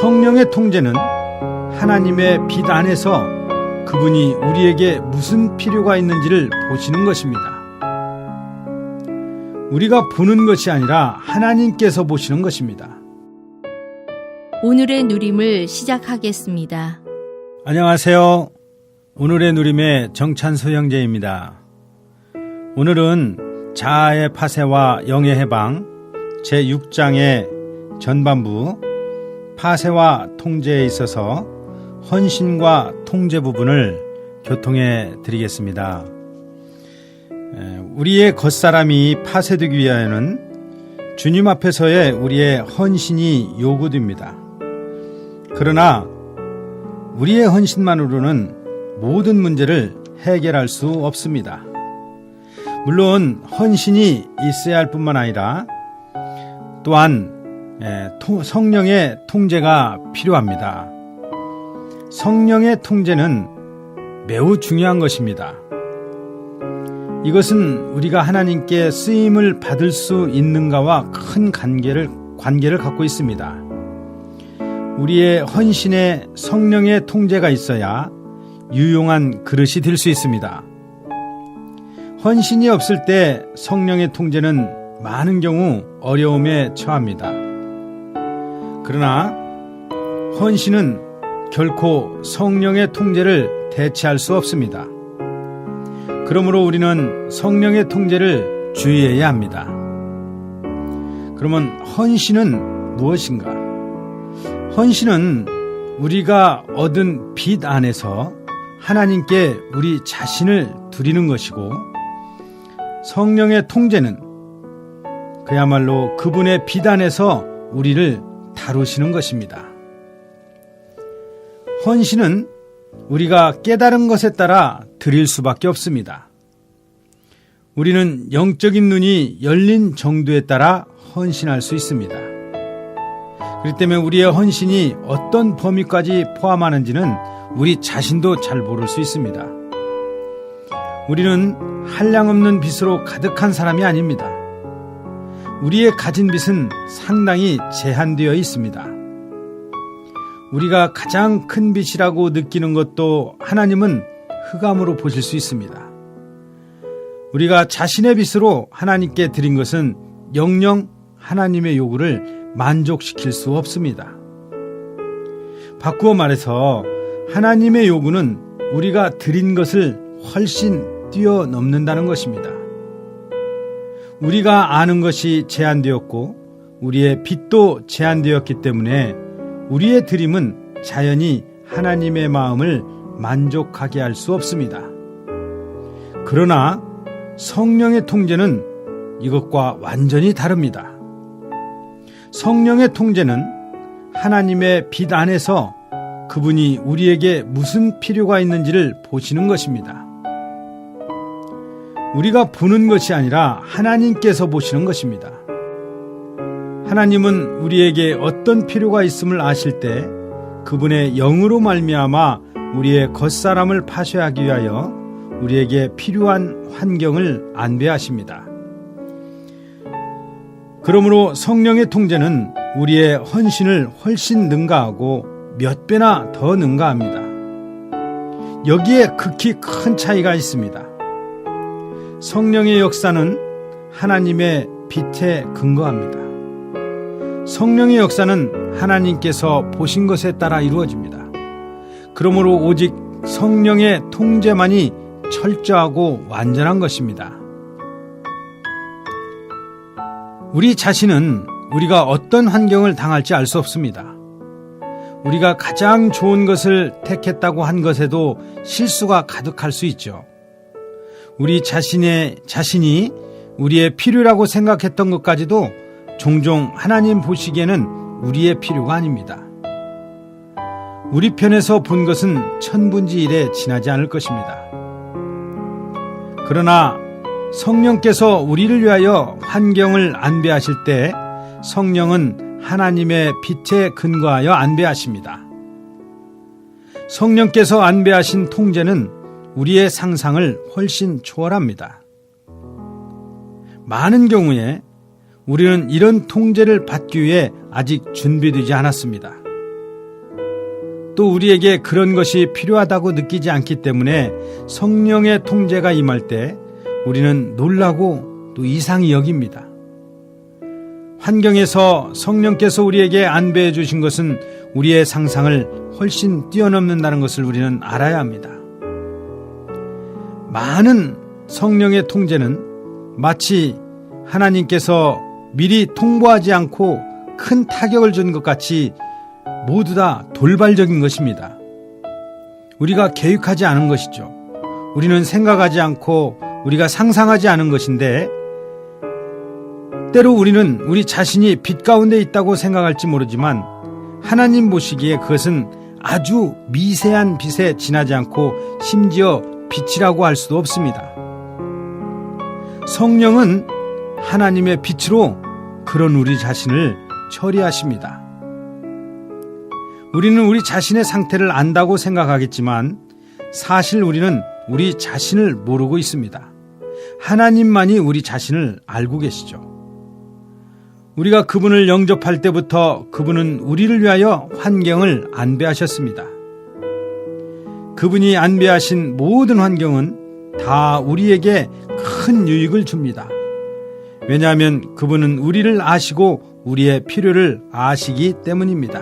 성령의 통제는 하나님의 빛 안에서 그분이 우리에게 무슨 필요가 있는지를 보시는 것입니다. 우리가 보는 것이 아니라 하나님께서 보시는 것입니다. 오늘의 누림을 시작하겠습니다. 안녕하세요. 오늘의 누림의 정찬수 형제입니다. 오늘은 자아의 파쇄와 영의 해방 제6장의 전반부 파쇄와 통제에 있어서 헌신과 통제 부분을 교통해 드리겠습니다. 우리의 겉사람이 파쇄되기 위하여는 주님 앞에서의 우리의 헌신이 요구됩니다. 그러나 우리의 헌신만으로는 모든 문제를 해결할 수 없습니다. 물론 헌신이 있어야 할 뿐만 아니라 또한 성령의 통제가 필요합니다. 성령의 통제는 매우 중요한 것입니다. 이것은 우리가 하나님께 쓰임을 받을 수 있는가와 큰 관계를 갖고 있습니다. 우리의 헌신에 성령의 통제가 있어야 유용한 그릇이 될 수 있습니다. 헌신이 없을 때 성령의 통제는 많은 경우 어려움에 처합니다. 그러나 헌신은 결코 성령의 통제를 대체할 수 없습니다. 그러므로 우리는 성령의 통제를 주의해야 합니다. 그러면 헌신은 무엇인가? 헌신은 우리가 얻은 빛 안에서 하나님께 우리 자신을 드리는 것이고, 성령의 통제는 그야말로 그분의 빛 안에서 우리를 다루시는 것입니다. 헌신은 우리가 깨달은 것에 따라 드릴 수밖에 없습니다. 우리는 영적인 눈이 열린 정도에 따라 헌신할 수 있습니다. 그렇기 때문에 우리의 헌신이 어떤 범위까지 포함하는지는 우리 자신도 잘 모를 수 있습니다. 우리는 한량없는 빚으로 가득한 사람이 아닙니다. 우리의 가진 빚은 상당히 제한되어 있습니다. 우리가 가장 큰 빚이라고 느끼는 것도 하나님은 흑암으로 보실 수 있습니다. 우리가 자신의 빚으로 하나님께 드린 것은 영영 하나님의 요구를 만족시킬 수 없습니다. 바꾸어 말해서 하나님의 요구는 우리가 드린 것을 훨씬 뛰어넘는다는 것입니다. 우리가 아는 것이 제한되었고 우리의 빚도 제한되었기 때문에 우리의 드림은 자연히 하나님의 마음을 만족하게 할 수 없습니다. 그러나 성령의 통제는 이것과 완전히 다릅니다. 성령의 통제는 하나님의 빛 안에서 그분이 우리에게 무슨 필요가 있는지를 보시는 것입니다. 우리가 보는 것이 아니라 하나님께서 보시는 것입니다. 하나님은 우리에게 어떤 필요가 있음을 아실 때 그분의 영으로 말미암아 우리의 겉사람을 파쇄하기 위하여 우리에게 필요한 환경을 안배하십니다. 그러므로 성령의 통제는 우리의 헌신을 훨씬 능가하고 몇 배나 더 능가합니다. 여기에 극히 큰 차이가 있습니다. 성령의 역사는 하나님의 빛에 근거합니다. 성령의 역사는 하나님께서 보신 것에 따라 이루어집니다. 그러므로 오직 성령의 통제만이 철저하고 완전한 것입니다. 우리 자신은 우리가 어떤 환경을 당할지 알 수 없습니다. 우리가 가장 좋은 것을 택했다고 한 것에도 실수가 가득할 수 있죠. 우리 자신이 우리의 필요라고 생각했던 것까지도 종종 하나님 보시기에는 우리의 필요가 아닙니다. 우리 편에서 본 것은 천분지일에 지나지 않을 것입니다. 그러나 성령께서 우리를 위하여 환경을 안배하실 때 성령은 하나님의 빛에 근거하여 안배하십니다. 성령께서 안배하신 통제는 우리의 상상을 훨씬 초월합니다. 많은 경우에 우리는 이런 통제를 받기 위해 아직 준비되지 않았습니다. 또 우리에게 그런 것이 필요하다고 느끼지 않기 때문에 성령의 통제가 임할 때 우리는 놀라고 또 이상히 여깁니다. 환경에서 성령께서 우리에게 안배해 주신 것은 우리의 상상을 훨씬 뛰어넘는다는 것을 우리는 알아야 합니다. 많은 성령의 통제는 마치 하나님께서 미리 통보하지 않고 큰 타격을 준 것 같이 모두 다 돌발적인 것입니다. 우리가 계획하지 않은 것이죠. 우리는 생각하지 않고 우리가 상상하지 않은 것인데 때로 우리는 우리 자신이 빛 가운데 있다고 생각할지 모르지만 하나님 보시기에 그것은 아주 미세한 빛에 지나지 않고 심지어 빛이라고 할 수도 없습니다. 성령은 하나님의 빛으로 그런 우리 자신을 처리하십니다. 우리는 우리 자신의 상태를 안다고 생각하겠지만 사실 우리는 우리 자신을 모르고 있습니다. 하나님만이 우리 자신을 알고 계시죠. 우리가 그분을 영접할 때부터 그분은 우리를 위하여 환경을 안배하셨습니다. 그분이 안배하신 모든 환경은 다 우리에게 큰 유익을 줍니다. 왜냐하면 그분은 우리를 아시고 우리의 필요를 아시기 때문입니다.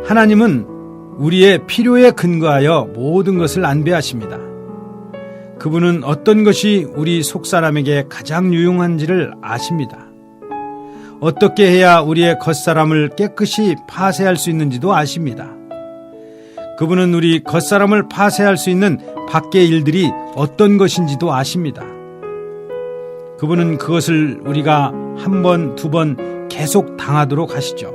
하나님은 우리의 필요에 근거하여 모든 것을 안배하십니다. 그분은 어떤 것이 우리 속사람에게 가장 유용한지를 아십니다. 어떻게 해야 우리의 겉사람을 깨끗이 파쇄할 수 있는지도 아십니다. 그분은 우리 겉사람을 파쇄할 수 있는 밖의 일들이 어떤 것인지도 아십니다. 그분은 그것을 우리가 한 번, 두 번 계속 당하도록 하시죠.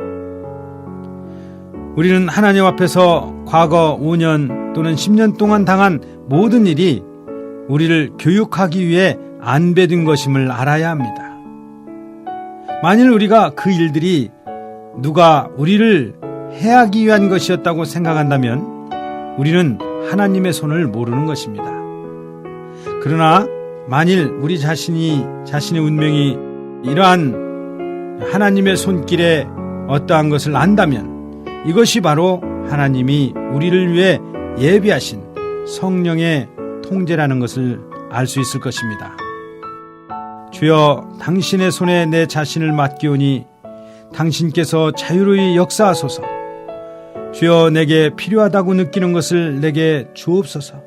우리는 하나님 앞에서 과거 5년 또는 10년 동안 당한 모든 일이 우리를 교육하기 위해 안배된 것임을 알아야 합니다. 만일 우리가 그 일들이 누가 우리를 해하기 위한 것이었다고 생각한다면 우리는 하나님의 손을 모르는 것입니다. 그러나 만일 우리 자신의 운명이 이러한 하나님의 손길에 어떠한 것을 안다면 이것이 바로 하나님이 우리를 위해 예비하신 성령의 통제라는 것을 알 수 있을 것입니다. 주여, 당신의 손에 내 자신을 맡기오니 당신께서 자유로이 역사하소서. 주여, 내게 필요하다고 느끼는 것을 내게 주옵소서.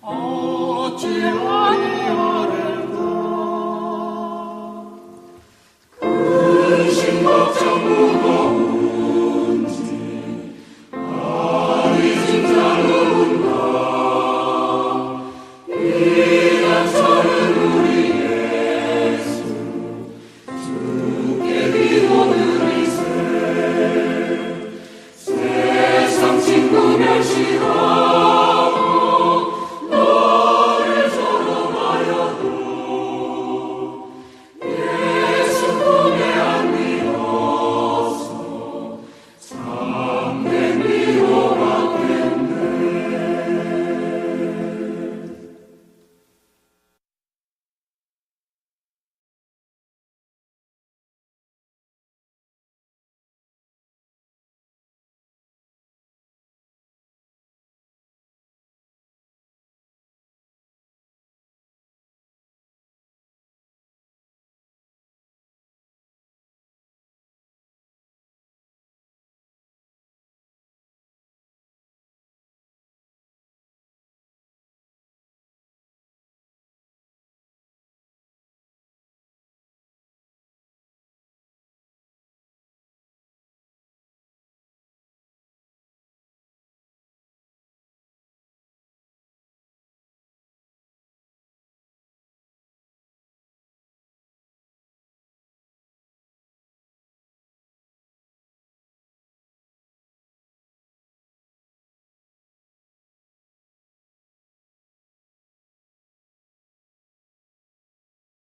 어찌